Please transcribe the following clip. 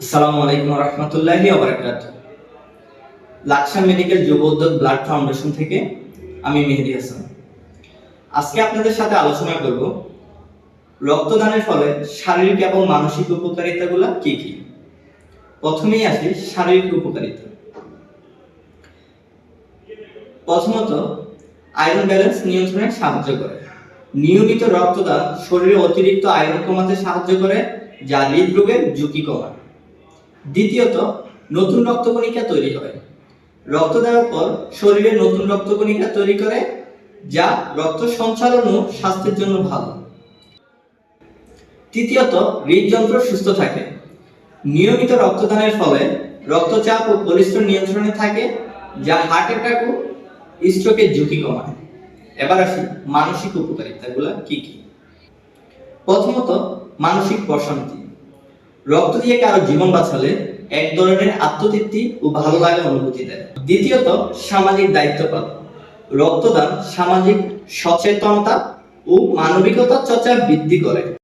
আসসালামু আলাইকুম ওয়া রাহমাতুল্লাহি ওয়া বারাকাতুহু। লাকসা মেডিকেল যুব উদ্যোগ ব্লাড ফাউন্ডেশন থেকে আমি মেহেদী হাসান। আজকে আপনাদের সাথে আলোচনা করব রক্তদানের ফলে শারীরিক এবং মানসিক উপকারিতাগুলো কি কি। প্রথমেই আসি শারীরিক উপকারিতা। প্রথমত, আয়রন ব্যালেন্স নিয়ন্ত্রণে সাহায্য করে। নিয়মিত রক্তদান শরীরে অতিরিক্ত আয়রন কমাতে সাহায্য করে, যা হৃদরোগের ঝুঁকি কমায়। দ্বিতীয়ত, নতুন রক্তকণিকা তৈরি হয়। রক্ত দেওয়ার পর শরীরে নতুন রক্তকণিকা তৈরি করে, যা রক্ত সঞ্চালন ও স্বাস্থ্যের জন্য ভালো। তৃতীয়ত, হৃদযন্ত্র সুস্থ থাকে। নিয়মিত রক্তদানের ফলে রক্তচাপ ও কোলেস্টেরল নিয়ন্ত্রণে থাকে, যা হার্ট অ্যাটাক ও স্ট্রোকের ঝুঁকি কমায়। এবার আসি মানসিক উপকারিতাগুলো কি কি। প্রথমত, মানসিক প্রশান্তি। রক্ত দিয়ে কারো জীবন বাঁচালে এক ধরনের আত্মতৃপ্তি ও ভালো লাগা অনুভূতি দেয়। দ্বিতীয়ত, সামাজিক দায়িত্ব পালন। রক্তদান সামাজিক সচেতনতা ও মানবিকতার চর্চা বৃদ্ধি করে।